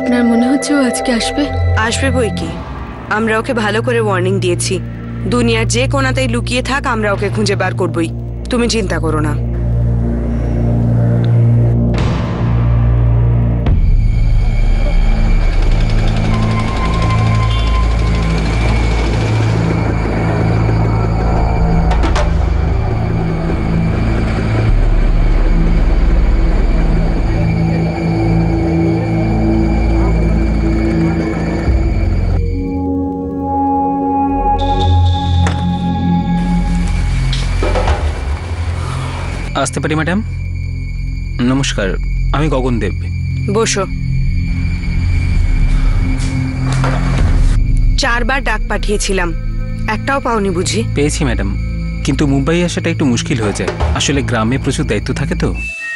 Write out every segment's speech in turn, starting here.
আপনার মনে হচ্ছে ও আজকে আসবে? আসবে বই কি, আমরা ওকে ভালো করে ওয়ার্নিং দিয়েছি। দুনিয়ার যে কোনাতেই লুকিয়ে থাক, আমরা ওকে খুঁজে বার করবই। তুমি চিন্তা করো না। আসতে পারি ম্যাডাম? নমস্কার, আমি গগন দেব। বসো। 4 বার ডাক পাঠিয়েছিলাম, একটাও পাওনি বুঝি? পেয়েছি ম্যাডাম, কিন্তু মুম্বাই আসাটা একটু মুশকিল হয়ে যায়। আসলে গ্রামে প্রচুর দায়িত্ব থাকে তো।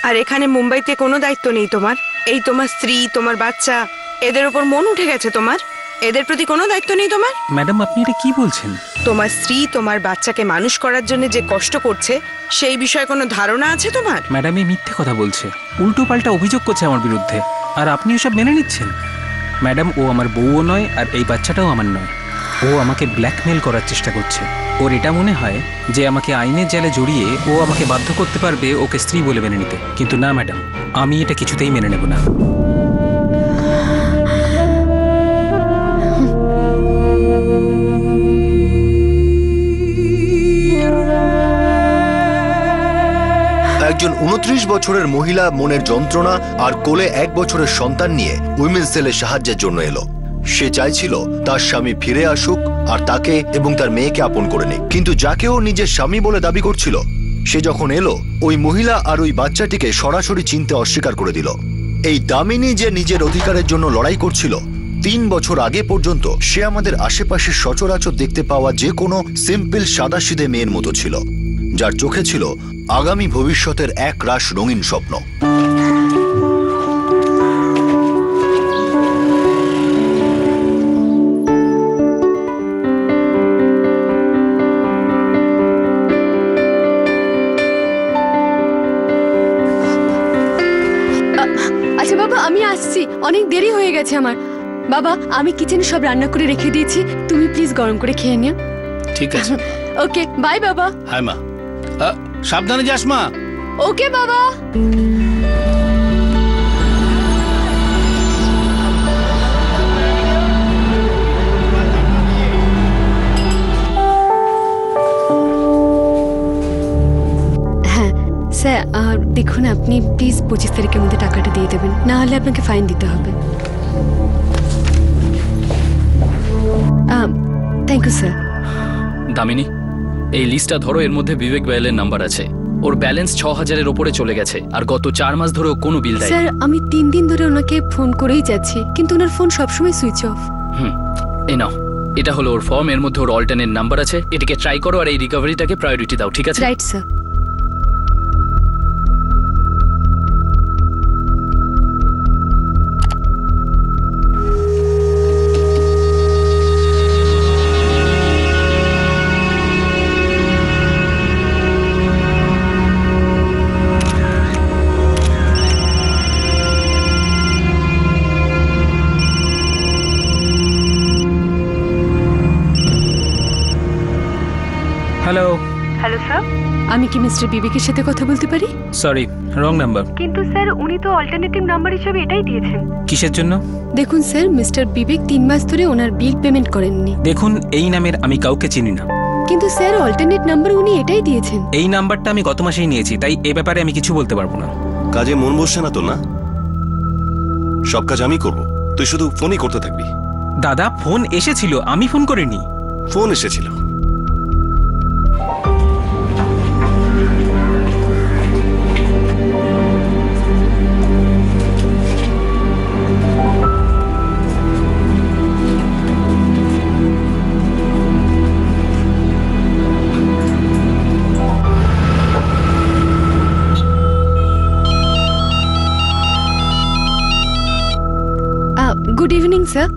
আর এখানে মুম্বাইতে কোনো দায়িত্ব নেই তোমার? এই তোমার স্ত্রী, তোমার বাচ্চা, এদের উপর মন উঠে গেছে তোমার? এদের প্রতি কোনো দায়িত্ব নেই তোমার? ম্যাডাম আপনি এটা কি বলছেন? তোমার স্ত্রী তোমার বাচ্চাকে মানুষ করার জন্য যে কষ্ট করছে, সেই বিষয়ে কোনো ধারণা আছে তোমার? ম্যাডাম এই মিথ্যে কথা বলছে, উল্টো পাল্টা অভিযোগ করছে আমার বিরুদ্ধে, আর আপনি ওসব মেনে নিচ্ছেন? ম্যাডাম ও আমার বউও নয়, আর এই বাচ্চাটাও আমার নয়। ও আমাকে ব্ল্যাকমেল করার চেষ্টা করছে। ওর এটা মনে হয় যে আমাকে আইনের জালে জড়িয়ে ও আমাকে বাধ্য করতে পারবে ওকে স্ত্রী বলে মেনে নিতে। কিন্তু না ম্যাডাম, আমি এটা কিছুতেই মেনে নেব না। একজন 29 বছরের মহিলা মনের যন্ত্রণা আর কোলে 1 বছরের সন্তান নিয়ে উইমেন সেলের সাহায্যের জন্য এলো। সে চাইছিল তার স্বামী ফিরে আসুক আর তাকে এবং তার মেয়েকে আপন করে নিক। কিন্তু যাকে ও নিজের স্বামী বলে দাবি করছিল, সে যখন এলো, ওই মহিলা আর ওই বাচ্চাটিকে সরাসরি চিনতে অস্বীকার করে দিল। এই দামিনী যে নিজের অধিকারের জন্য লড়াই করছিল, 3 বছর আগে পর্যন্ত সে আমাদের আশেপাশে সচরাচর দেখতে পাওয়া যে কোনো সিম্পল সাদাসিধে মেয়ের মতো ছিল, যার চোখে ছিল আগামী ভবিষ্যতের এক রাশ রঙিন স্বপ্ন। আচ্ছা বাবা, আমি আসছি, অনেক দেরি হয়ে গেছে আমার। বাবা, আমি কিচেনে সব রান্না করে রেখে দিয়েছি, তুমি প্লিজ গরম করে খেয়ে নিও। ঠিক আছে। ওকে, বাই বাবা। হ্যাঁ মা, সাবধানে যাস মা। ওকে বাবা। হ্যাঁ স্যার, আর দেখুন আপনি প্লিজ 25 তারিখের মধ্যে টাকাটা দিয়ে দেবেন, না হলে আপনাকে ফাইন দিতে হবে। Thank you sir. দামিনী, এই লিস্টটা ধরো, এর মধ্যে বিবেক গোয়েলের নাম্বার আছে। ওর ব্যালেন্স 6000-এর উপরে চলে গেছে, আর গত 4 মাস ধরে কোনো বিল দেয়নি। স্যার, আমি 3 দিন ধরে ওনাকে ফোন করেই যাচ্ছি, কিন্তু ওনার ফোন সবসময় সুইচ অফ। এই নাও, এটা হলো ওর ফর্ম, এর মধ্যে ওর অল্টারনেট নাম্বার আছে। এটাকে ট্রাই করো আর এই রিকভারিটাকে প্রায়োরিটি দাও, ঠিক আছে? Right sir. Hello. Hello sir, আমি কি মিস্টার বিবেকের সাথে কথা বলতে পারি? Sorry, wrong number. কিন্তু স্যার, উনি তো অল্টারনেটিভ নাম্বার হিসেবে এটাই দিয়েছেন। কিসের জন্য? দেখুন স্যার, মিস্টার বিবেক 3 মাস ধরে ওনার বিল পেমেন্ট করেননি। দেখুন, এই নামের আমি কাউকে চিনি না। কিন্তু স্যার, অল্টারনেট নাম্বার উনি এটাই দিয়েছেন। এই নাম্বারটা আমি গত মাসেই নিয়েছি, তাই এ ব্যাপারে আমি কিছু বলতে পারবো না। কাজে মন বসছে না তো? না, সব কাজ আমি করব, তুই শুধু ফোনই করতে থাকবি। দাদা, ফোন এসেছিল, আমি ফোন করিনি। ফোন এসেছিল। Good evening sir.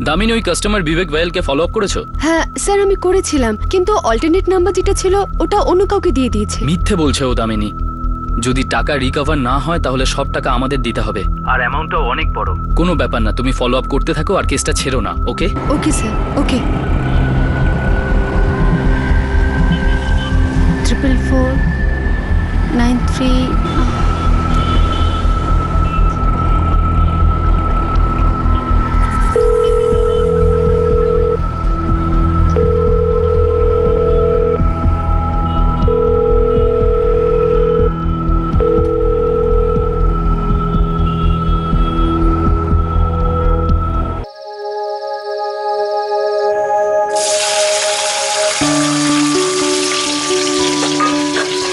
দামিনী, ওই কাস্টমার বিবেক গোয়েলকে ফলো আপ করেছো? হ্যাঁ স্যার, আমি করেছিলাম, কিন্তু অল্টারনেট নাম্বার যেটা ছিল ওটা অন্য কাউকে দিয়ে দিয়েছে। মিথ্যে বলছে ও দামিনী। যদি টাকা রিকভার না হয় তাহলে সব টাকা আমাদের দিতে হবে, আর অ্যামাউন্টটাও অনেক বড়। কোনো ব্যাপার না, তুমি ফলো আপ করতে থাকো আর কেসটা ছেড়ো না, ওকে? ওকে স্যার, ওকে। 44493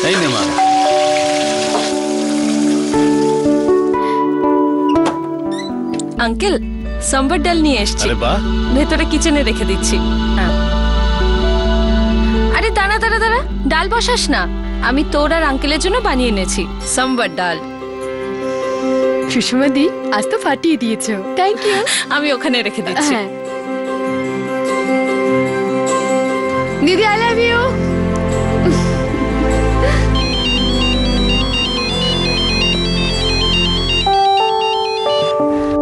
এই নে মা। আঙ্কেল, সাম্বার ডাল নিয়ে এসেছি, আরে বাহ, ভেতরে কিচেনে রেখে দিচ্ছি। হ্যাঁ। আরে দাঁড়া দাঁড়া দাঁড়া, ডাল বসাস না, আমি তোর আর আঙ্কেলের জন্য বানিয়ে এনেছি সাম্বার ডাল। সুষমা দি, আজ তো ফাটিয়ে দিয়েছো। Thank you. আমি ওখানে রেখে দিচ্ছি। হ্যাঁ দিদি, আই লাভ ইউ।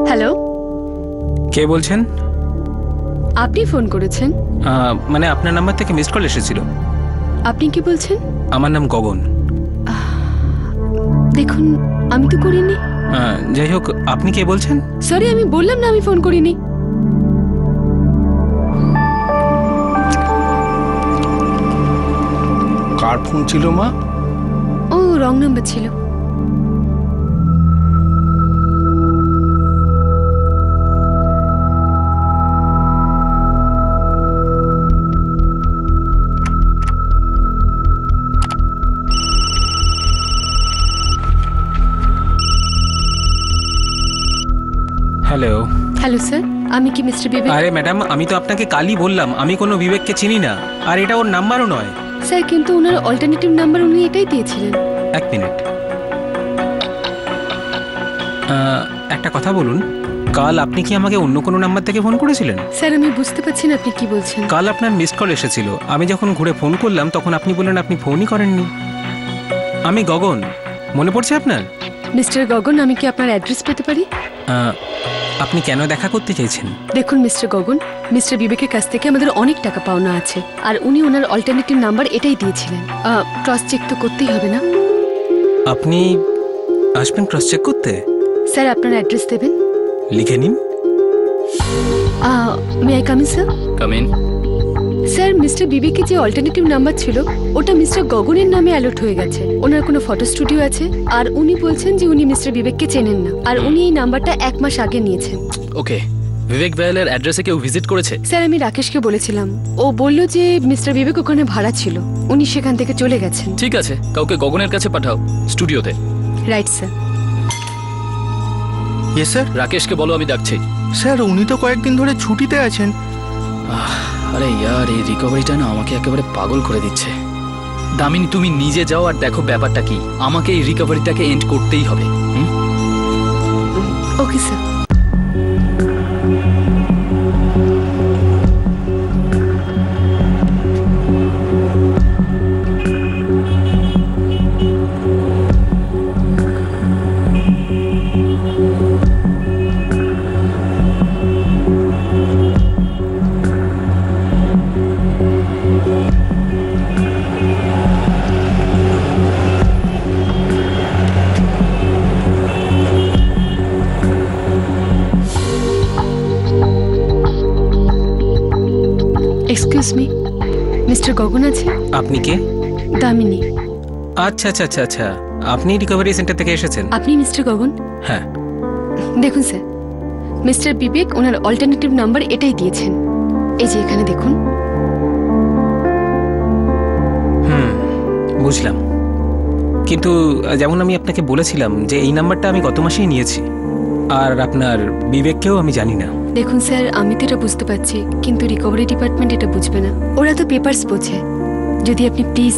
হ্যালো, কে বলছেন? আপনি ফোন করেছেন? মানে আপনার নাম্বার থেকে মিসড কল এসেছিল। আপনি কি বলছেন? আমার নাম গগন। দেখুন, আমি তো করিনি। যাই হোক, আপনি কে বলছেন? সরি, আমি বললাম না আমি ফোন করিনি। কার ফোন ছিল মা? ও রং নাম্বার ছিল। হ্যালো। হ্যালো স্যার, আমি কি মিস্টার বিবেক? আরে ম্যাডাম, আমি তো আপনাকে কালই বললাম আমি কোনো বিবেককে চিনি না, আর এটা ওর নাম্বারও নয়। স্যার, কিন্তু ওনার অল্টারনেটিভ নাম্বার উনি এটাই দিয়েছিলেন। এক মিনিট, একটা কথা বলুন, কাল আপনি কি আমাকে অন্য কোনো নাম্বার থেকে ফোন করেছিলেন? স্যার, আমি বুঝতে পারছি না আপনি কি বলছেন। কাল আপনার মিসড কল এসেছিল, আমি যখন ঘুরে ফোন করলাম তখন আপনি বললেন আপনি ফোনই করেননি। আমি গগন, মনে পড়ছে আপনার? মিস্টার গগন, আমি কি আপনার অ্যাড্রেস পেতে পারি? আপনি কেন দেখা করতে চাইছেন? দেখুন মিস্টার গগন, মিস্টার বিবেকের কাছ থেকে আমাদের অনেক টাকা পাওনা আছে, আর উনি ওনার অল্টারনেটিভ নাম্বার এটাই দিয়েছিলেন। ক্রস চেক তো করতেই হবে না? আপনি আসবেন ক্রস চেক করতে? স্যার, আপনার অ্যাড্রেস দেবেন? লিখে নিন। May I come in sir? Come in. Sir, mister বিবেকের যে অল্টারনেটিভ নাম্বার ছিল ওটা মিস্টার গগনের নামে অ্যালট হয়ে গেছে। ওনার কোনো ফটো স্টুডিও আছে, আর উনি বলছেন যে উনি মিস্টার বিবেককে চেনেন না, আর উনি এই নাম্বারটা 1 মাস আগে নিয়েছেন। ওকে, বিবেক ভাইয়ের অ্যাড্রেসে কেউ ভিজিট করেছে? স্যার, আমি রাকেশকে বলেছিলাম, ও বলল যে মিস্টার বিবেক ওখানে ভাড়া ছিল, উনি সেখান থেকে চলে গেছেন। ঠিক আছে, কাউকে গগনের কাছে পাঠাও স্টুডিওতে। Right sir. Yes sir. রাকেশকে বলো আমি ডাকছি। স্যার, উনি তো কয়েকদিন ধরে ছুটিতে আছেন। আরে ইয়ার, এই রিকভারিটা না আমাকে একেবারে পাগল করে দিচ্ছে। দামিনী, তুমি নিজে যাও আর দেখো ব্যাপারটা কি। আমাকে এই রিকভারিটাকে এন্ড করতেই হবে। Okay sir. Excuse me, mister Gagan আছে? আপনি কে? দামিনী। আচ্ছা আচ্ছা আচ্ছা আচ্ছা, আপনি রিকভারি সেন্টার থেকে এসেছেন? আপনি মিস্টার গগন? হ্যাঁ। দেখুন স্যার, মিস্টার বিবেক ওনার অল্টারনেটিভ নাম্বার এটাই দিয়েছেন, এই যে এখানে দেখুন। বুঝলাম, কিন্তু যেমন আমি আপনাকে বলেছিলাম যে এই নাম্বারটা আমি গত মাসেই নিয়েছি, আর আপনার বিবেককেও আমি জানি না। দেখুন স্যার, আমি তো এটা বুঝতে পারছি, কিন্তু রিকভারি ডিপার্টমেন্ট এটা বুঝবে না, ওরা তো পেপারস বোঝে। যদি আপনি প্লিজ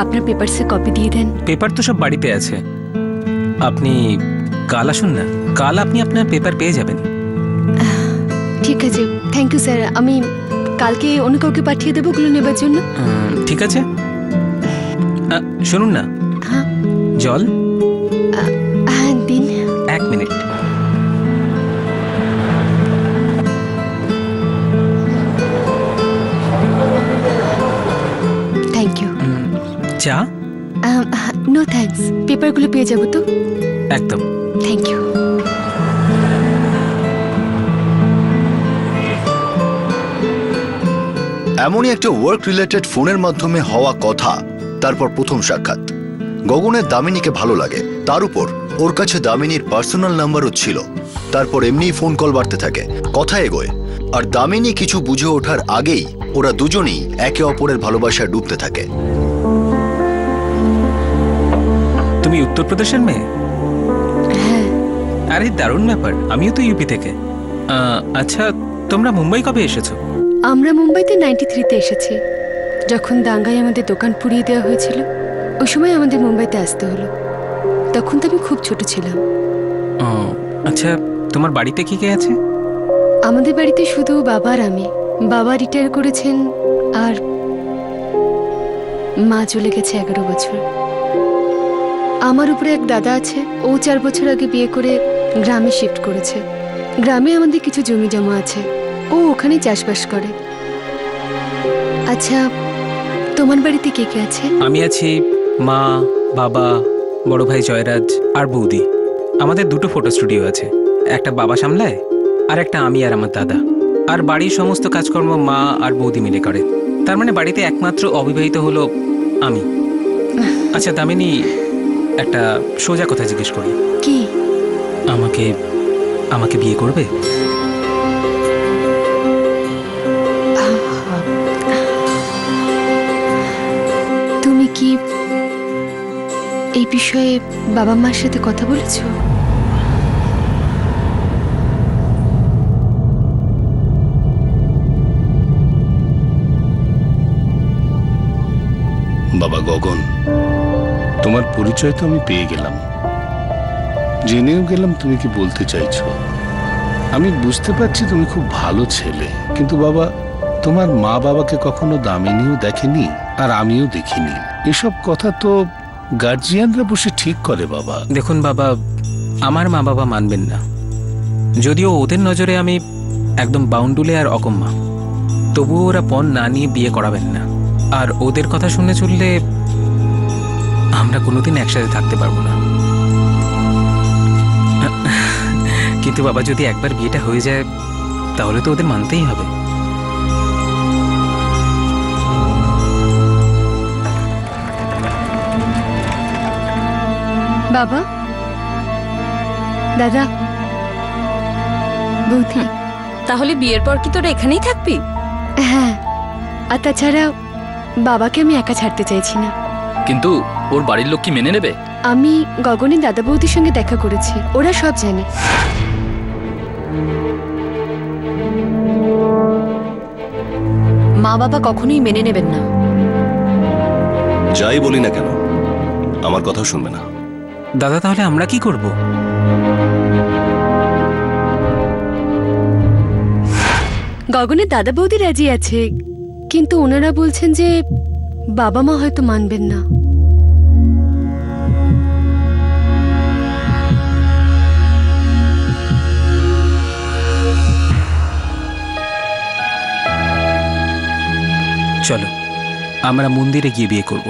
আপনার পেপারসে কপি দিয়ে দেন। পেপার তো সব বাড়িতে আছে, আপনি কাল আসুন না, কাল আপনি আপনার পেপার পেয়ে যাবেন। ঠিক আছে, থ্যাংক ইউ স্যার। আমি কালকে অন্য কাউকে পাঠিয়ে দেবো ওগুলো নেবার জন্য। ঠিক আছে, শুনুন না, হ্যাঁ জল? হ্যাঁ দিন। 1 মিনিট। Thank you. চা? নো থ্যাঙ্কস, পেপারগুলো পেয়ে যাবো তো? একদম। Thank you. এমনই একটা ওয়ার্ক রিলেটেড ফোনের মাধ্যমে হওয়া কথা। তারপর প্রথম সাক্ষাৎ। গগনের দামিনীকে ভালো লাগে, তার উপর ওর কাছে দামিনীর পার্সোনাল নাম্বারও ছিল। তারপর এমনিই ফোন কল বাড়তে থাকে, কথা এগোয়, আর দামিনী কিছু বুঝে ওঠার আগেই ওরা দুজনেই একে অপরের ভালোবাসায় ডুবতে থাকে। তুমি উত্তরপ্রদেশের মেয়ে? হ্যাঁ। আরে দারুণ ব্যাপার, আমিও তো ইউপি থেকে। আচ্ছা, তোমরা মুম্বাই কবে এসেছো? আমরা মুম্বাইতে 93-তে এসেছি, যখন দাঙ্গায় আমাদের দোকান পুড়িয়ে দেওয়া হয়েছিল। ওই সময় আমাদের মুম্বাইতে আসতে হলো। তখন তো আমি খুব ছোট ছিলাম। আচ্ছা, তোমার বাড়িতে কি কে আছে? আমাদের বাড়িতে শুধু বাবা আর আমি। বাবা রিটায়ার করেছেন আর মা চলে গেছে 11 বছর। আমার উপরে এক দাদা আছে, ও 4 বছর আগে বিয়ে করে গ্রামে শিফট করেছে। গ্রামে আমাদের কিছু জমি জমা আছে, ও ওখানে চাষবাস করে। আচ্ছা, তোমার বাড়িতে কে কে আছে? আমি আছি, মা, বাবা, বড় ভাই জয়রাজ আর বৌদি। আমাদের 2টো ফটো স্টুডিও আছে, একটা বাবা সামলায় আর একটা আমি আর আমার দাদা। আর বাড়ির সমস্ত কাজকর্ম মা আর বৌদি মিলে করে। তার মানে বাড়িতে একমাত্র অবিবাহিত হলো আমি। আচ্ছা দামিনী, একটা সোজা কথা জিজ্ঞেস করি। কি? আমাকে আমাকে বিয়ে করবে? তুমি কি এই বিষয়ে বাবা মার সাথে কথা বলেছো? বাবা গগন, তোমার পরিচয় তো আমি পেয়ে গেলাম, জেনেও গেলাম তুমি কি বলতে চাইছো। আমি বুঝতে পারছি তুমি খুব ভালো ছেলে, কিন্তু বাবা, তোমার মা বাবাকে কখনো দামিনীও দেখেনি আর আমিও দেখিনি। এসব কথা তো গার্জিয়ানরা বসে ঠিক করে বাবা। দেখুন বাবা, আমার মা বাবা মানবেন না। যদিও ওদের নজরে আমি একদম বাউন্ডুলে আর অকম্মা, তবুও ওরা পণ না নিয়ে বিয়ে করাবেন না। আর ওদের কথা শুনে চললে আমরা কোনোদিন একসাথে থাকতে পারবো না। কিন্তু বাবা, যদি একবার বিয়েটা হয়ে যায় তাহলে তো ওদের মানতেই হবে। বাবা, দাদা, বৌদি। তাহলে বিয়ের পর কি তোরা এখানেই থাকবি? হ্যাঁ, আর তাছাড়া বাবাকে আমি একা ছাড়তে চাইছি না। কিন্তু ওর বাড়ির লোক কি মেনে নেবে? আমি গগনের দাদা বৌদির সঙ্গে দেখা করেছি, ওরা সব জানে। মা বাবা কখনোই মেনে নেবেন না। যাই বলি না কেন, আমার কথাও শুনবে না। দাদা, তাহলে আমরা কি করব? গগনের দাদা বৌদি রাজি আছে, কিন্তু ওনারা বলছেন যে বাবা মা হয়তো মানবেন না। চলো আমরা মন্দিরে গিয়ে বিয়ে করব।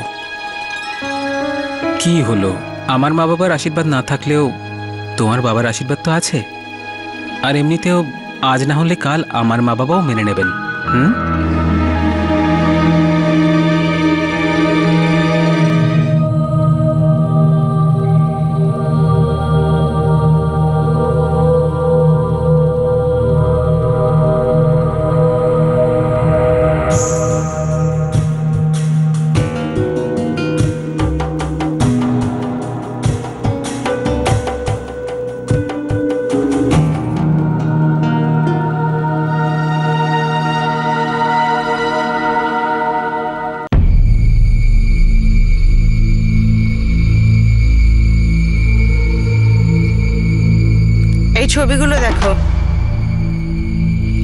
কি হলো, আমার মা বাবার আশীর্বাদ না থাকলেও তোমার বাবার আশীর্বাদ তো আছে। আর এমনিতেও আজ না হলে কাল আমার মা বাবাও মেনে নেবেন। ছবিগুলো দেখো,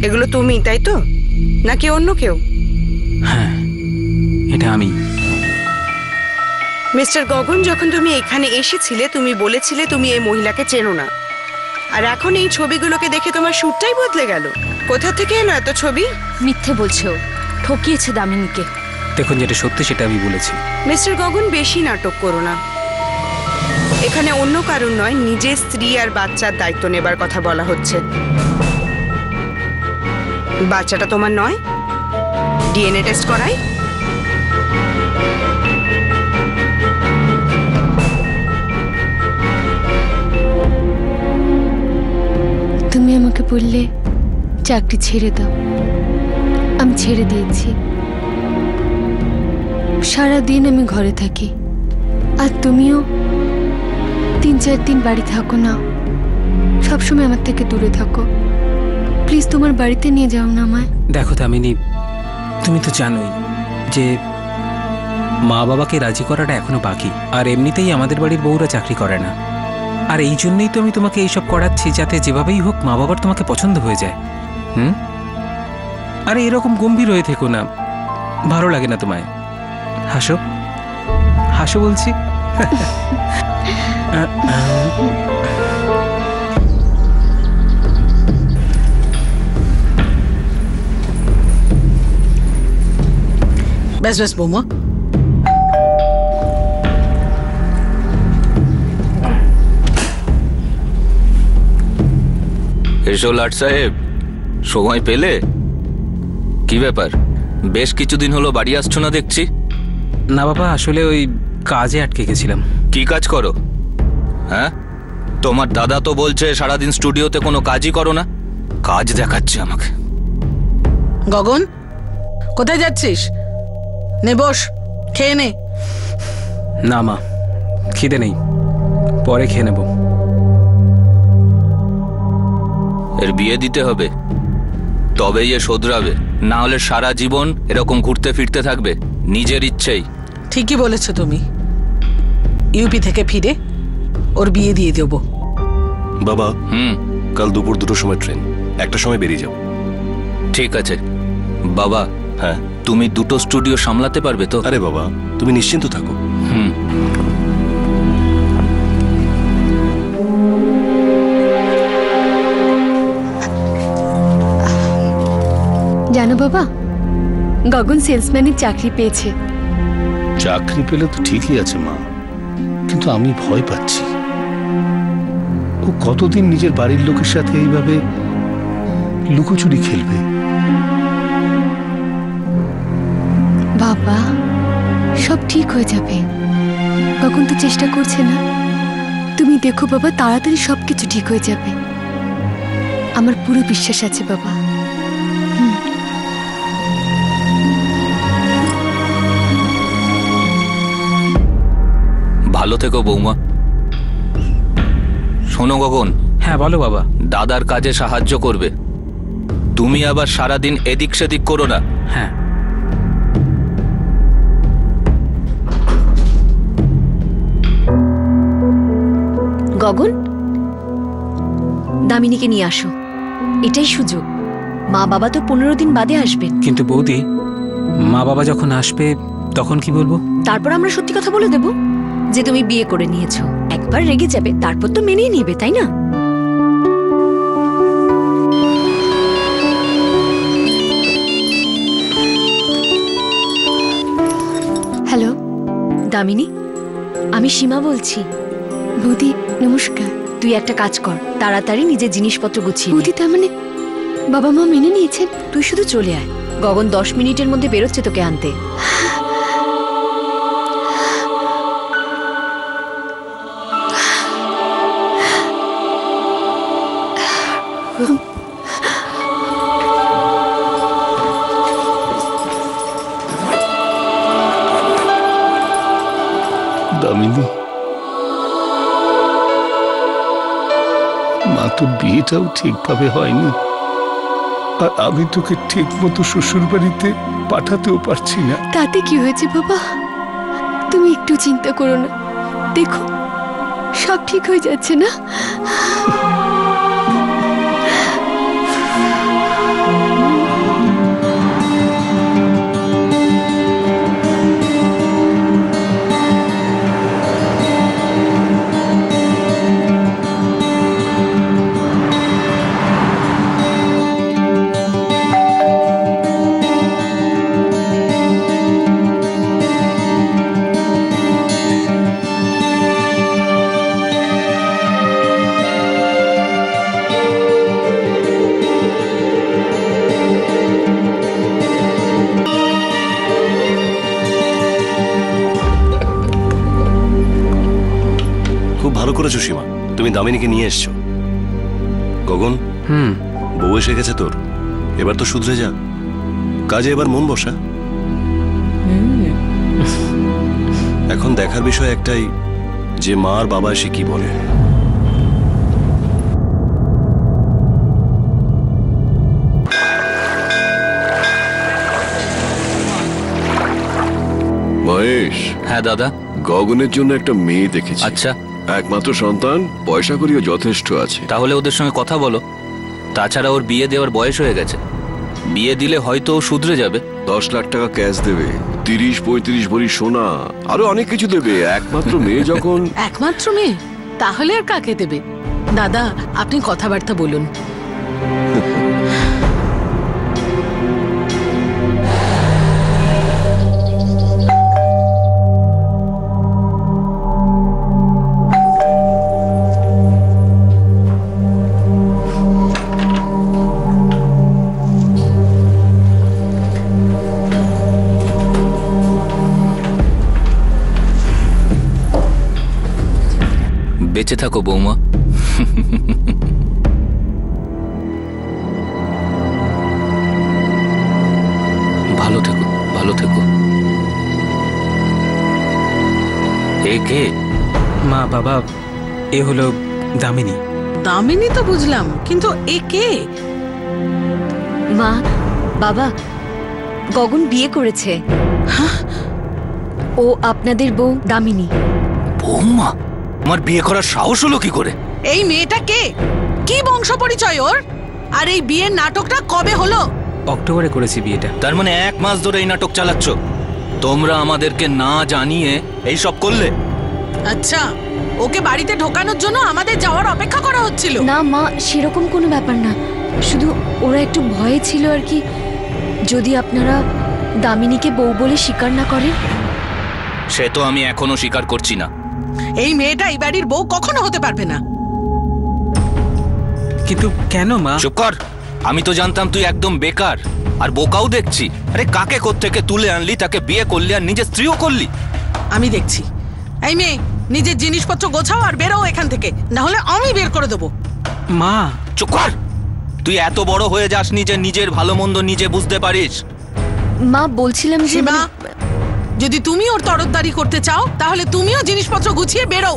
এগুলো তুমি, তাই তো? নাকি অন্য কেউ? হ্যাঁ, এটা আমি। মিস্টার গগন, যখন তুমি এখানে এসেছিলে তুমি বলেছিলে তুমি এই মহিলাকে চেনো না, আর এখন এই ছবিগুলোকে দেখে তোমার সুরটাই বদলে গেল। কোথা থেকে এলো এত ছবি? মিথ্যে বলছে ও, ঠকিয়েছে দামিনীকে। দেখুন, যেটা সত্যি সেটা আমি বলেছি। মিস্টার গগন, বেশি নাটক করো না। এখানে অন্য কারণ নয়, নিজের স্ত্রী আর বাচ্চার দায়িত্ব নেবার কথা বলা হচ্ছে। বাচ্চাটা তোমার নয়? ডিএনএ টেস্ট করাই। তুমি আমাকে বললে চাকরি ছেড়ে দাও, আমি ছেড়ে দিয়েছি। সারাদিন আমি ঘরে থাকি, আর তুমিও 3-4 দিন বাড়ি থাকো না, সবসময় আমার থেকে দূরে থাকো। প্লিজ তোমার বাড়িতে নিয়ে যাও না আমায়। দেখো দামিনী, তুমি তো জানোই যে মা বাবাকে রাজি করাটা এখনো বাকি, আর এমনিতেই আমাদের বাড়ির বউরা চাকরি করে না। আর এই জন্যই তো আমি তোমাকে এইসব করাচ্ছি, যাতে যেভাবেই হোক মা বাবার তোমাকে পছন্দ হয়ে যায়। আরে এরকম গম্ভীর হয়ে থেকো না, ভালো লাগে না তোমায়। হাসো হাসো বলছি। ব্যাস ব্যাস বৌমা, এসো লাট সাহেব, সময় পেলে? কি ব্যাপার, বেশ কিছুদিন হলো বাড়ি আসছো না দেখছি। না বাবা, আসলে ওই কাজে আটকে গেছিলাম। কি কাজ করো? হ্যাঁ, তোমার দাদা তো বলছে সারাদিন স্টুডিওতে কোনো কাজই করো না, কাজ দেখাচ্ছে আমাকে। গগন কোথায় যাচ্ছিস? নে বস, খেয়ে নে। না মা, খিদে নেই, পরে খেয়ে নেব। এর বিয়ে দিতে হবে, তবেই এ শোধরাবে, না হলে সারা জীবন এরকম ঘুরতে ফিরতে থাকবে নিজের ইচ্ছেই। ঠিকই বলেছো তুমি, ইউপি থেকে ফিরে ওর বিয়ে দিয়ে দেবো। বাবা, কাল দুপুর 2টোর সময় ট্রেন, 1টার সময় বেরিয়ে যাও। ঠিক আছে বাবা। হ্যাঁ, তুমি 2টো স্টুডিও সামলাতে পারবে তো? আরে বাবা, তুমি নিশ্চিন্ত থাকো। জানো বাবা, গগন সেলসম্যানের চাকরি পেয়েছে। চাকরি পেলে তো ঠিকই আছে মা, কিন্তু আমি ভয় পাচ্ছি। ও কতদিন নিজের বাড়ির লোকের সাথে এইভাবে লুকোচুরি খেলবে? বাবা, সব ঠিক হয়ে যাবে। গগন তো চেষ্টা করছে না? তুমি দেখো বাবা, তাড়াতাড়ি সবকিছু ঠিক হয়ে যাবে। আমার পুরো বিশ্বাস আছে বাবা। ভালো থেকো বৌমা। শোনো গগন। হ্যাঁ বলো বাবা। দাদার কাজে সাহায্য করবে, তুমি আবার সারাদিন এদিক সেদিক করো না। হ্যাঁ। গগন, দামিনীকে নিয়ে আসো, এটাই সুযোগ। মা বাবা তো 15 দিন বাদে আসবেন। কিন্তু বৌদি, মা বাবা যখন আসবে তখন কি বলবো? তারপর আমরা সত্যি কথা বলে দেব যে তুমি বিয়ে করে নিয়েছো। একবার রেগে যাবে, তারপর তো মেনেই নিবে, তাই না? হ্যালো দামিনী, আমি সীমা বলছি। বৌদি নমস্কার। তুই একটা কাজ কর, তাড়াতাড়ি নিজের জিনিসপত্র গুছিয়ে নে। বৌদি, তার মানে বাবা মা মেনে নিয়েছেন? তুই শুধু চলে আয়, গগন 10 মিনিটের মধ্যে বেরোচ্ছে তোকে আনতে। দামিনী, মা, তোর বিয়েটাও ঠিকভাবে হয়নি, আর আমি তোকে ঠিক মতো শ্বশুর বাড়িতে পাঠাতেও পারছি না। তাতে কি হয়েছে বাবা? তুমি একটু চিন্তা করো না, দেখো সব ঠিক হয়ে যাচ্ছে না? ভালো করেছো সীমা, তুমি দামিনীকে নিয়ে এসছো। গগন, বউ এসে গেছে তোর, এবার তো শুধরে যা, কাজে এবার মন বসা। এখন দেখার বিষয় একটাই, যে মা আর বাবা এসে কি বলে। মহেশ। হ্যাঁ দাদা। গগনের জন্য একটা মেয়ে দেখেছি। আচ্ছা। একমাত্র সন্তান, পয়সা করিও যথেষ্ট আছে। তাহলে ওদের সঙ্গে কথা বলো। তাছাড়া ওর বিয়ে দেওয়ার বয়স হয়ে গেছে, বিয়ে দিলে হয়তো ও শুধরে যাবে। 10 লাখ টাকা ক্যাশ দেবে, 30-35 ভরি সোনা, আরো অনেক কিছু দেবে। একমাত্র মেয়ে যখন। একমাত্র মেয়ে, তাহলে আর কাকে দেবে? দাদা, আপনি কথাবার্তা বলুন। বেঁচে থাকো বৌমা। ভালো থেকো, ভালো থেকো। এ কে? মা বাবা, এ হলো দামিনী। দামিনী তো বুঝলাম, কিন্তু এ কে? মা বাবা, গগন বিয়ে করেছে। ও আপনাদের বউ দামিনী। বৌমা, আমার বিয়ে করার সাহস হলো কি করে? এই মেয়েটা কে? কি বংশ পরিচয় ওর? আর এই বিয়ের নাটকটা কবে হলো? অক্টোবরে করেছি বিয়েটা। তার মানে 1 মাস ধরে এই নাটক চালাচ্ছ? তোমরা আমাদেরকে না জানিয়ে এই সব করলে? আচ্ছা, ওকে বাড়িতে ঢোকানোর জন্য আমাদের যাওয়ার অপেক্ষা করা হচ্ছিল? না মা, সেরকম কোনো ব্যাপার না, শুধু ওরা একটু ভয়ে ছিল আর কি। যদি আপনারা দামিনীকে বউ বলে স্বীকার না করেন। সে তো আমি এখনো স্বীকার করছি না। এই মেয়েটা এই বাড়ির বউ কখনো হতে পারবে না। কিন্তু কেন মা? চুপ কর। আমি তো জানতাম তুই একদম বেকার আর বোকাও দেখছি। আরে কাকে কোত্থেকে তুলে আনলি, তাকে বিয়ে করলি আর নিজের স্ত্রীও করলি। আমি দেখছি। এই মেয়ে, নিজের জিনিসপত্র গোছাও আর বেরো এখান থেকে, না হলে আমি বের করে দেবো। মা চুপ কর। তুই এত বড় হয়ে যাসনি যে নিজের ভালো মন্দ নিজে বুঝতে পারিস। মা বলছিলাম যে সীমা, যদি তুমি ওর তরফদারি করতে চাও তাহলে তুমিও জিনিসপত্র গুছিয়ে বেরো।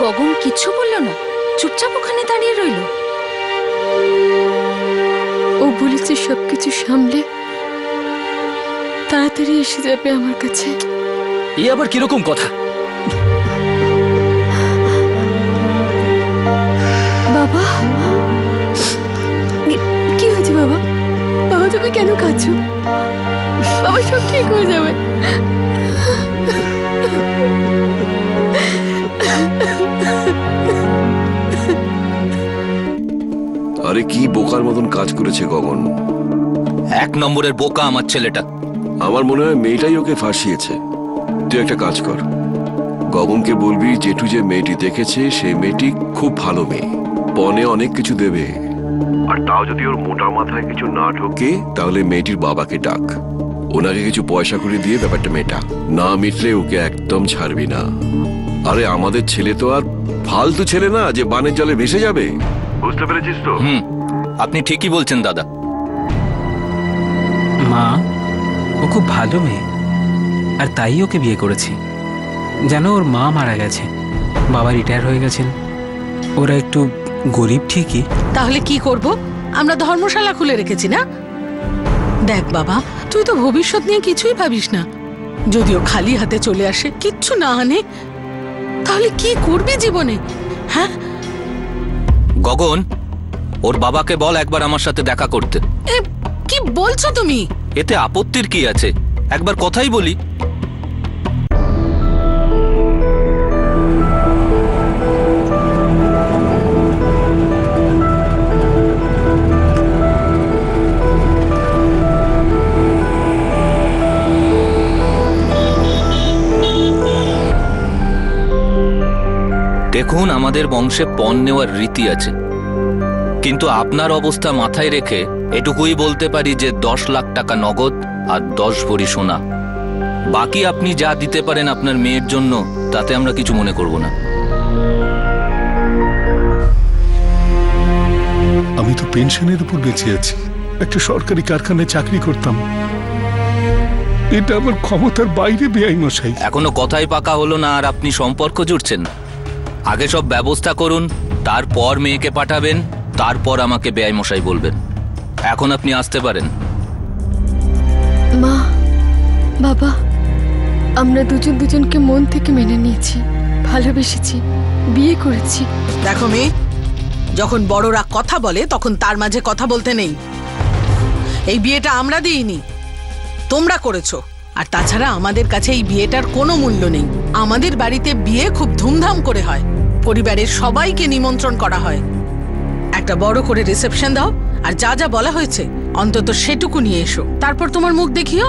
গগন কিচ্ছু বললো না, চুপচাপ ওখানে দাঁড়িয়ে রইল। ও বলেছে সবকিছু সামলে তাড়াতাড়ি এসে যাবে আমার কাছে। এ আবার কিরকম কথা? বাবা, কি হয়েছে বাবা? বাবা তুমি কেন কাঁদছো? বাবা সব ঠিক হয়ে যাবে। আরে কি বোকার মতন কাজ করেছে গগন। 1 নম্বরের বোকা আমার ছেলেটা। আমার মনে হয় মেয়েটাই ওকে ফাঁসিয়েছে। তুই একটা কাজ কর, গগনকে বলবি জেঠু যে মেয়েটি দেখেছে সেই মেয়েটি খুব ভালো মেয়ে, পনে অনেক কিছু দেবে। আর তাও যদি ওর মোটা মাথায় কিছু না ঢোকে তাহলে মেয়েটির বাবাকে ডাক, ওনাকে কিছু পয়সা করে দিয়ে ব্যাপারটা মেটা। না মিটলে ওকে একদম ছাড়বি না। আরে আমাদের ছেলে তো আর ফালতু ছেলে না যে বানের জলে ভেসে যাবে, বুঝতে পেরেছিস তো? আপনি ঠিকই বলছেন দাদা। মা, ও খুব ভালো মেয়ে আর তাই ওকে বিয়ে করেছি। জানো ওর মা মারা গেছে, বাবা রিটায়ার হয়ে গেছেন। ওরা একটু গরিব ঠিকই। তাহলে কি করব? আমরা ধর্মশালা খুলে রেখেছি না? দেখ বাবা, তুই তো ভবিষ্যৎ নিয়ে কিছুই ভাবিস না। যদিও খালি হাতে চলে আসে, কিচ্ছু না আনে, তাহলে কি করবি জীবনে? হ্যাঁ গগন, ওর বাবাকে বল একবার আমার সাথে দেখা করতে। কি বলছো তুমি? এতে আপত্তির কি আছে? একবার কথাই বলি। দেখুন, আমাদের বংশে পণ নেওয়ার রীতি আছে, কিন্তু আপনার অবস্থা মাথায় রেখে এটুকুই বলতে পারি যে 10 লাখ টাকা নগদ আর 10 ভরি সোনা। বাকি আপনি যা দিতে পারেন আপনার মেয়ের জন্য, তাতে আমরা কিছু মনে করব না। আমি তো পেনশনের উপর বেঁচে আছি, একটা সরকারি কারখানায় চাকরি করতাম। এটা আমার ক্ষমতার বাইরে বেআইন মশাই। এখনো কথাই পাকা হলো না আর আপনি সম্পর্ক জুড়ছেন। আগে সব ব্যবস্থা করুন, তারপর মেয়েকে পাঠাবেন, তারপর আমাকে বেআই মশাই বলবেন। এখন আপনি আসতে পারেন। মা, বাবা, আমরা দুজন দুজনকে মন থেকে মেনে নিয়েছি, ভালোবেসেছি, বিয়ে করেছি। দেখো মেয়ে, যখন বড়রা কথা বলে তখন তার মাঝে কথা বলতে নেই। এই বিয়েটা আমরা দিইনি, তোমরা করেছো। আর তাছাড়া আমাদের কাছে এই বিয়েটার কোনো মূল্য নেই। আমাদের বাড়িতে বিয়ে খুব ধুমধাম করে হয়, পরিবারের সবাইকে নিমন্ত্রণ করা হয়। একটা বড় করে রিসেপশন দাও, আর যা যা বলা হয়েছে অন্তত সেটুকু নিয়ে এসো, তারপর তোমার মুখ দেখিও।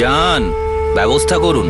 যান, ব্যবস্থা করুন।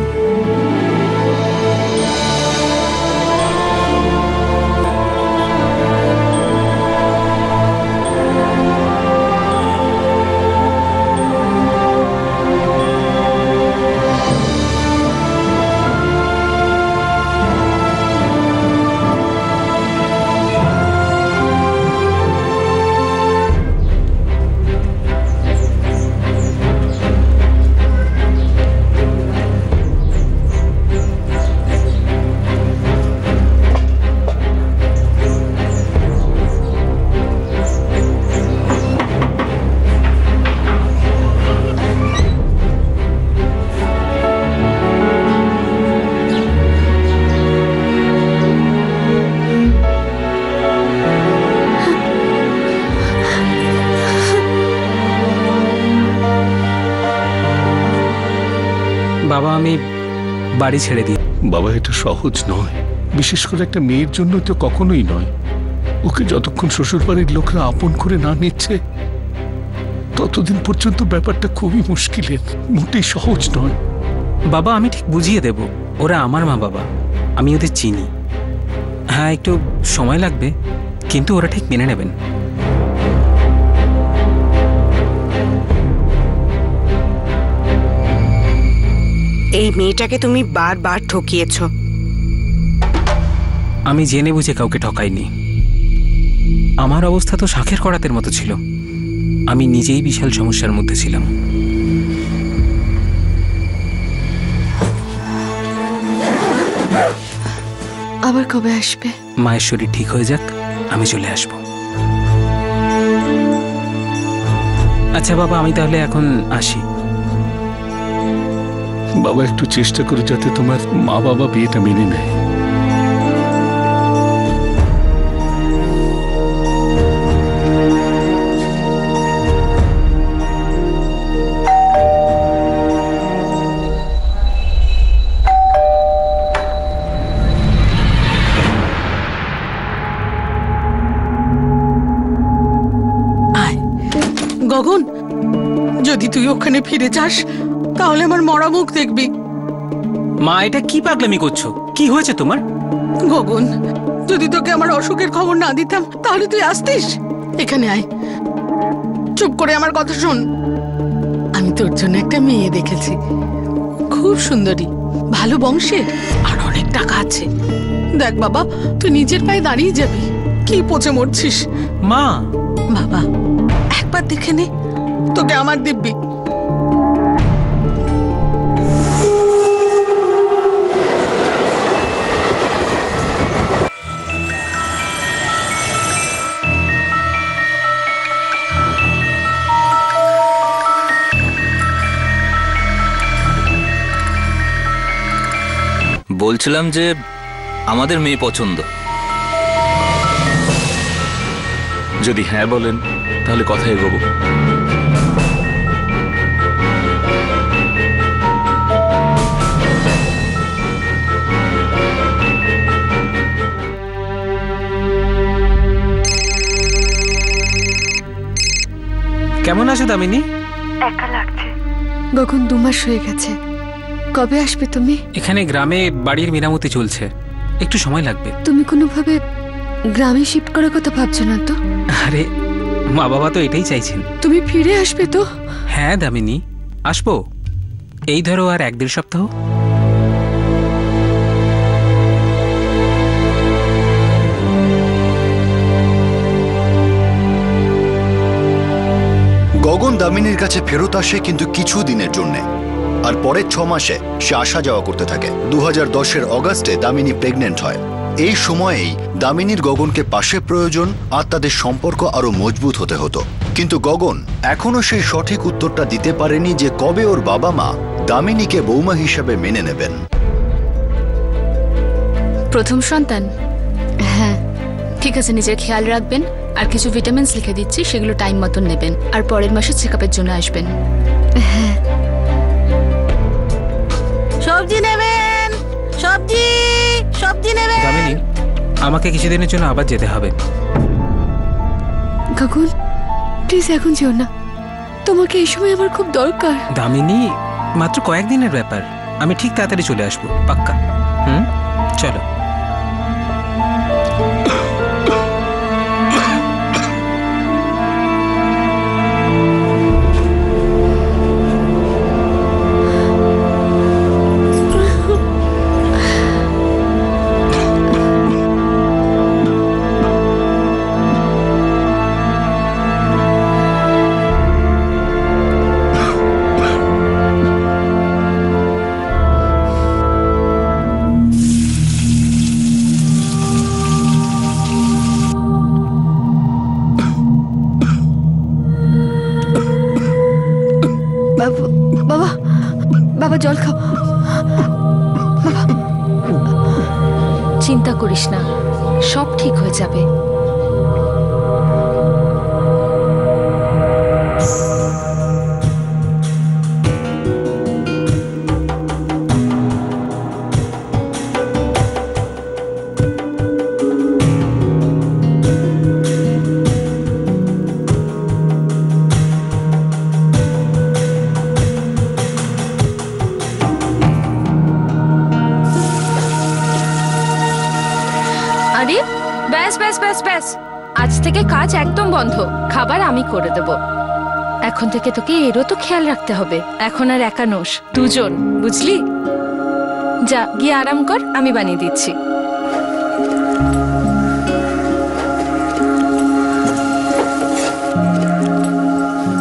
বাবা, আমি বাড়ি ছেড়ে দিই। বাবা, এটা সহজ নয়, বিশেষ করে একটা মেয়ের জন্য তো কখনোই নয়। ওকে যতক্ষণ শ্বশুর বাড়ির লোকরা আপন করে না নিচ্ছে, ততদিন পর্যন্ত ব্যাপারটা খুবই মুশকিলের, মোটেই সহজ নয়। বাবা, আমি ঠিক বুঝিয়ে দেব, ওরা আমার মা বাবা, আমি ওদের চিনি। হ্যাঁ, একটু সময় লাগবে, কিন্তু ওরা ঠিক মেনে নেবেন। এই মেয়েটাকে তুমি বারবার ঠকিয়েছ। আমি জেনে বুঝে কাউকে ঠকাইনি। আমার অবস্থা তো শাঁখের করাতের মতো ছিল। আমি নিজেই বিশাল সমস্যার মধ্যে ছিলাম। আবার কবে আসবে? মায়ের শরীর ঠিক হয়ে যাক, আমি চলে আসব। আচ্ছা বাবা, আমি তাহলে এখন আসি। বাবা, একটু চেষ্টা করে যাতে তোমার মা বাবা বিয়েটা মেনে নেয়। গগন, যদি তুই ওখানে ফিরে যাস তাহলে আমার মরা মুখ দেখবি। মা, এটা কি পাগলামি করছো? কি হয়েছে তোমার? গগন, যদি তোকে আমার অসুখের খবর না দিতাম তাহলে তুই আসতিস? এখানে আয়, চুপ করে আমার কথা শোন। আমি তোর জন্য একটা মেয়ে দেখেছি, খুব সুন্দরী, ভালো বংশের, আর অনেক টাকা আছে। দেখ বাবা, তুই নিজের পায়ে দাঁড়িয়ে যাবি। কি পচে মরছিস? মা, বাবা, একবার দেখে নে, তোকে আমার দিব্যি। বলছিলাম যে আমাদের মেয়ে পছন্দ। যদি হ্যাঁ বলেন তাহলে কথা এগোবো। কেমন আছো দামিনী? একা লাগছে। গগন 2 মাস হয়ে গেছে। কবে আসবে তুমি? এখানে গ্রামে বাড়ির মেরামতি চলছে, একটু সময় লাগবে। তুমি কোনোভাবে গ্রামে শিফট করার কথা ভাবছো না তো? আরে মা বাবা তো এটাই চাইছেন। তুমি ফিরে আসবে তো? হ্যাঁ দামিনী, আসবো। এই ধরো আর 1-1.5 সপ্তাহ। গগন দামিনীর কাছে ফেরত আসে, কিন্তু কিছু দিনের জন্যে। আর পরের 6 মাসে সে আসা যাওয়া করতে থাকে। 2010-এর অগাস্টে দামিনী প্রেগনেন্ট হয়। এই সময়েই দামিনীর গগনকে পাশে প্রয়োজন, আর তাদের সম্পর্ক আরো মজবুত হতে হতো। কিন্তু গগন এখনো সেই সঠিক উত্তরটা দিতে পারেনি যে কবে ওর বাবা মা দামিনীকে বৌমা হিসেবে মেনে নেবেন। প্রথম সন্তান? হ্যাঁ। ঠিক আছে, নিজের খেয়াল রাখবেন। আর কিছু ভিটামিনস লিখে দিচ্ছি, সেগুলো টাইম মতন নেবেন। আর পরের মাসে চেকআপের জন্য আসবেন। হ্যাঁ। সবজি নেবেন, সবজি সবজি নেবেন। দামিনী, আমাকে কিছুদিনের জন্য আবার যেতে হবে। গগন প্লিজ এখন যেও না, তোমাকে এই সময় আমার খুব দরকার। দামিনী, মাত্র কয়েকদিনের ব্যাপার, আমি ঠিক তাড়াতাড়ি চলে আসবো, পাক্কা। চলো। বাবা জল খাও। চিন্তা করিস না, সব ঠিক হয়ে যাবে। ব্যাস, আজ থেকে কাজ একদম বন্ধ। খাবার আমি করে দেব। এখন থেকে তোকে এরও তো খেয়াল রাখতে হবে। এখন আর একা নোস, দুজন, বুঝলি? যা গিয়ে আরাম কর, আমি বানিয়ে দিচ্ছি।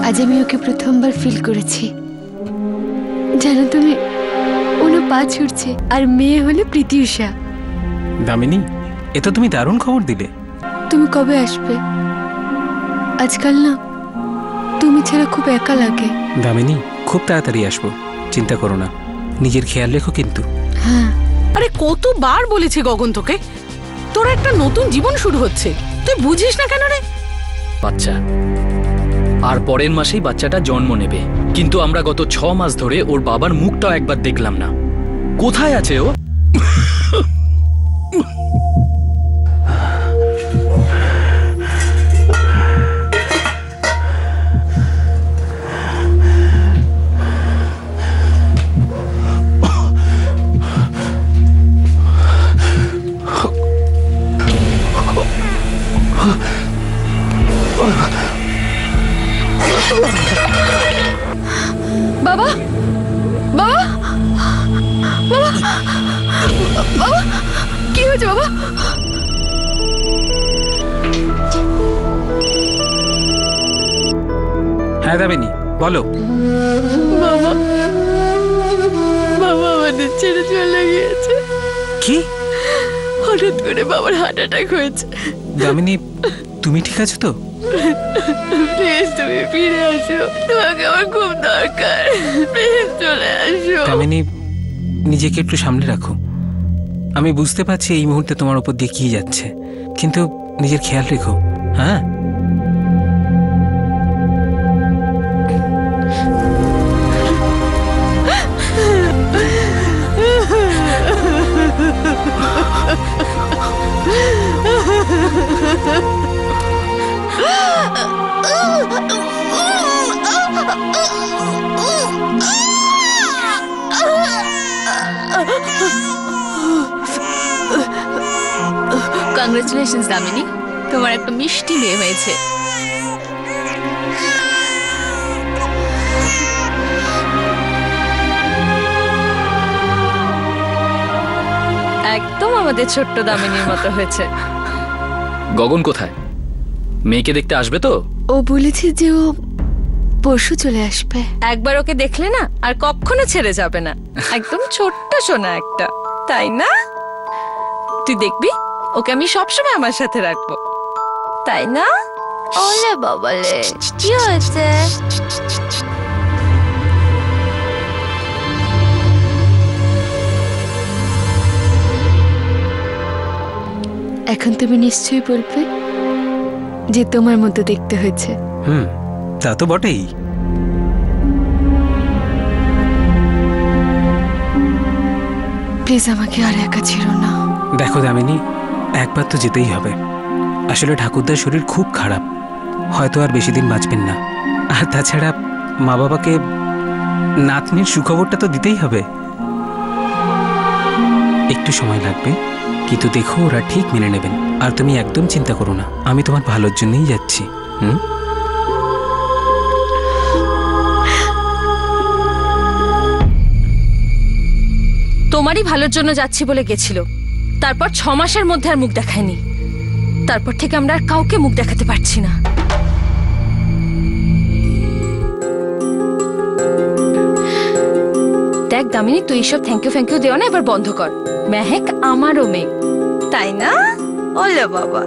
আজ আমি ওকে প্রথমবার ফিল করেছি। জানো তুমি, ওনো পা ছুটছে আর মেয়ে হলো প্রীতি উষা। দামিনী, এ তো তুমি দারুণ খবর দিলে। তুমি কবে আসবে? আজকাল না তুমি ছাড়া খুব একা লাগে। দামিনী, খুব তাড়াতাড়ি আসবো, চিন্তা করো না। নিজের খেয়াল রেখো কিন্তু। হ্যাঁ। আরে কতবার বলেছি গগন তোকে, তোর একটা নতুন জীবন শুরু হচ্ছে, তুই বুঝিস না কেন রে? বাচ্চা, আর পরের মাসেই বাচ্চাটা জন্ম নেবে। কিন্তু আমরা গত 6 মাস ধরে ওর বাবার মুখটাও একবার দেখলাম না। কোথায় আছে ও? বাবা, বাবা, বাবা, বাবা, কি হয়েছে বাবা? হ্যাঁ দামিনী, বলো। বাবা বাবা আমাদের ছেড়ে চলে গিয়েছে। কি? হঠাৎ করে বাবার হার্ট অ্যাটাক হয়েছে। দামিনী, তুমি ঠিক আছো তো? প্লিজ তুমি ফিরে আসো, তোমাকে আমার খুব দরকার। প্লিজ চলে আসো। দামিনী, নিজেকে একটু সামলে রাখো। আমি বুঝতে পারছি এই মুহূর্তে তোমার উপর দিয়ে কি যাচ্ছে, কিন্তু নিজের খেয়াল রেখো। হ্যাঁ, কংগ্রেচুলেশনস দামিনী, তোমার একটা মিষ্টি মেয়ে হয়েছে। একদম আমাদের ছোট্ট দামিনীর মতো হয়েছে। গগন কোথায়? মেয়েকে দেখতে আসবে তো? ও বলেছে যে ও পরশু চলে আসবে। একবার ওকে দেখলে না আর কখনো ছেড়ে যাবে না। একদম ছোট্ট সোনা একটা, তাই না? তুই দেখবি ওকে আমি সবসময় আমার সাথে রাখবো, তাই না? ওলে বাবালে, কি হয়েছে? এখন তুমি নিশ্চয়ই বলবে যে তোমার মতো দেখতে হয়েছে। তা তো বটেই। প্লিজ আমাকে আর একা ছেড়ো না। দেখো দামিনী, একবার তো যেতেই হবে। আসলে ঠাকুরদার শরীর খুব খারাপ, হয়তো আর বেশি দিন বাঁচবেন না। আর তাছাড়া মা বাবাকে নাতনির সুখবরটা তো দিতেই হবে। একটু সময় লাগবে, কিন্তু দেখো ওরা ঠিক মেনে নেবেন। আর তুমি একদম চিন্তা করো না, আমি তোমার ভালোর জন্যই যাচ্ছি। তোমারই ভালোর জন্য যাচ্ছি বলে গেছিল, তারপর 6 মাসের মধ্যে আর মুখ দেখায়নি। তারপর থেকে আমরা আর কাউকে মুখ দেখাতে পারছি না। দেখ দামিনী, তুই সব থ্যাংক ইউ দেওয়া না এবার বন্ধ কর। মেহেক আমারও মেয়ে, তাই না? ওলে বাবা।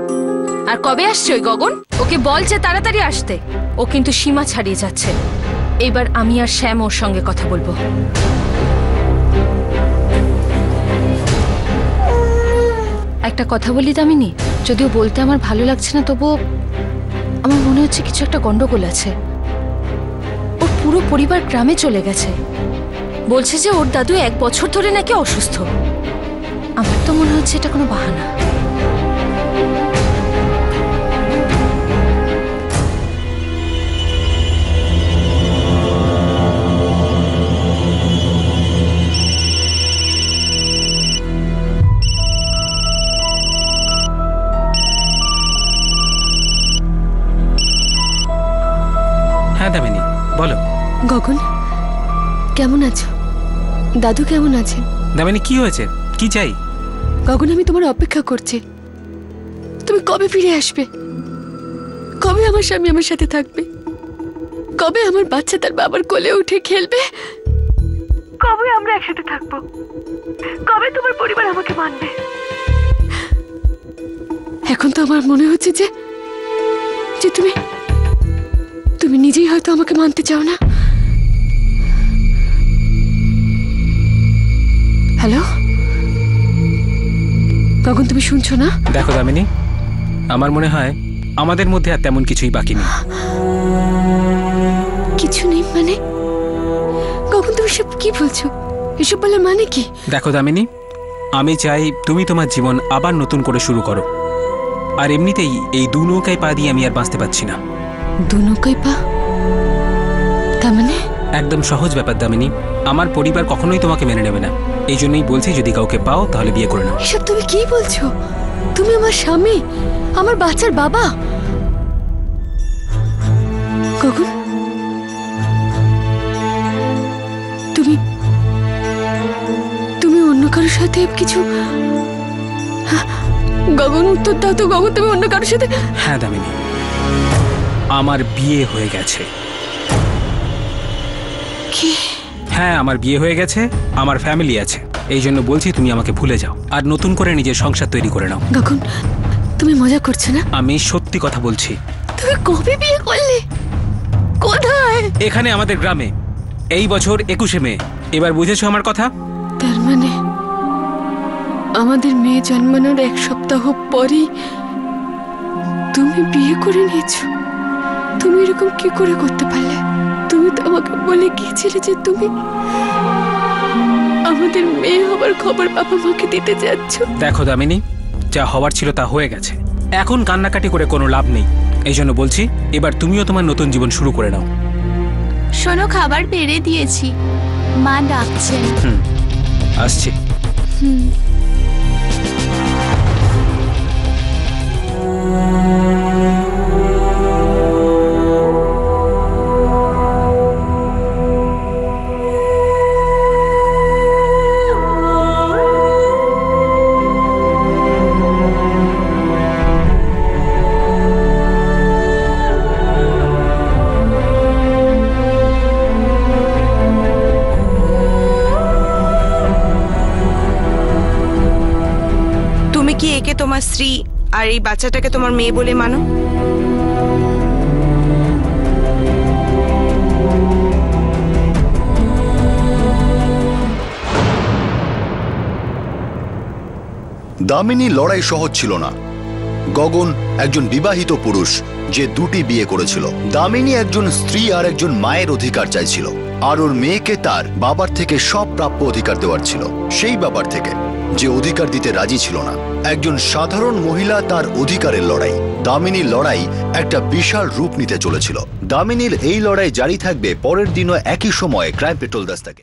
আর কবে আসছে ওই গগন? ওকে বল যে তাড়াতাড়ি আসতে। ও কিন্তু সীমা ছাড়িয়ে যাচ্ছে। এবার আমি আর শ্যাম ওর সঙ্গে কথা বলবো। একটা কথা বলি দামিনী, যদিও বলতে আমার ভালো লাগছে না, তবুও আমার মনে হচ্ছে কিছু একটা গন্ডগোল আছে। ওর পুরো পরিবার গ্রামে চলে গেছে। বলছে যে ওর দাদু 1 বছর ধরে নাকি অসুস্থ। আমার তো মনে হচ্ছে এটা কোনো বাহানা। হ্যাঁ দামিনী, বলো। গগন, কেমন আছো? দাদু কেমন আছেন? দামিনী, কি হয়েছে? কি চাই? গগন, আমি তোমার অপেক্ষা করছি। তুমি কবে ফিরে আসবে? কবে আমার স্বামী আমার সাথে থাকবে? কবে আমার বাচ্চা তার বাবার কোলে উঠে খেলবে? কবে আমরা একসাথে থাকবো? কবে তোমার পরিবার আমাকে মানবে? এখন তো আমার মনে হচ্ছে যে তুমি নিজেই হয়তো আমাকে মানতে চাও না। হ্যালো গগন, তুমি শুনছো না? দেখো দামিনী, আমার মনে হয় আমাদের মধ্যে আর তেমন কিছুই বাকি নেই। কিছু নেই মানে? গগন, তুমি সব কি বলছো? এসব বলার মানে কি? দেখো দামিনী, আমি চাই তুমি তোমার জীবন আবার নতুন করে শুরু করো। আর এমনিতেই এই 2 নৌকায় পা দিয়ে আমি আর বাঁচতে পারছি না। 2 নৌকায় পা? তার মানে? একদম সহজ ব্যাপার দামিনী, আমার পরিবার কখনোই তোমাকে মেনে নেবে না। এই জন্যই বলছি, যদি কাউকে পাও তাহলে বিয়ে করে নাও। এসব তুমি কি বলছো? তুমি আমার স্বামী, আমার বাচ্চার বাবা। গগন, তুমি অন্য কারোর সাথে কিছু? গগন, উত্তর দাও তো গগন, তুমি অন্য কারোর সাথে? হ্যাঁ দামিনী, আমার বিয়ে হয়ে গেছে। কি? হ্যাঁ, আমার বিয়ে হয়ে গেছে, আমার ফ্যামিলি আছে। এই জন্য বলছি তুমি আমাকে ভুলে যাও আর নতুন করে নিজের সংসার তৈরি করে নাও। গগন, তুমি মজা করছো না? আমি সত্যি কথা বলছি। তুমি কবে বিয়ে করলে? কোথায়? এখানে আমাদের গ্রামে, এই বছর 21শে মে। এবার বুঝেছো আমার কথা? তার মানে আমাদের মেয়ে জন্মানোর 1 সপ্তাহ পরই তুমি বিয়ে করে নিয়েছো। তুমি এরকম কি করে করতে পারলে? তুমি তো আমাকে বলে গিয়েছিলে যে তুমি আমাদের মেয়ে হবার খবর বাবা মাকে দিতে যাচ্ছ। দেখো দামিনী, যা হওয়ার ছিল তা হয়ে গেছে। এখন কান্নাকাটি করে কোনো লাভ নেই। এই জন্য বলছি, এবার তুমিও তোমার নতুন জীবন শুরু করে নাও। শোনো, খাবার বেড়ে দিয়েছি, মা ডাকছেন। আসছি। কি একে তোমার স্ত্রী আর এই বাচ্চাটাকে তোমার মেয়ে বলে মানো? দামিনী লড়াই সহজ ছিল না। গগন একজন বিবাহিত পুরুষ যে 2টি বিয়ে করেছিল। দামিনী একজন স্ত্রী আর একজন মায়ের অধিকার চাইছিল, আর ওর মেয়েকে তার বাবার থেকে সব প্রাপ্য অধিকার দেওয়ার ছিল, সেই বাবার থেকে যে অধিকার দিতে রাজি ছিল না। একজন সাধারণ মহিলা তার অধিকারের লড়াই। দামিনীর লড়াই একটা বিশাল রূপ নিতে চলেছিল। দামিনীর এই লড়াই জারি থাকবে পরের দিনও একই সময়ে ক্রাইম পেট্রোল দাস্তাকে।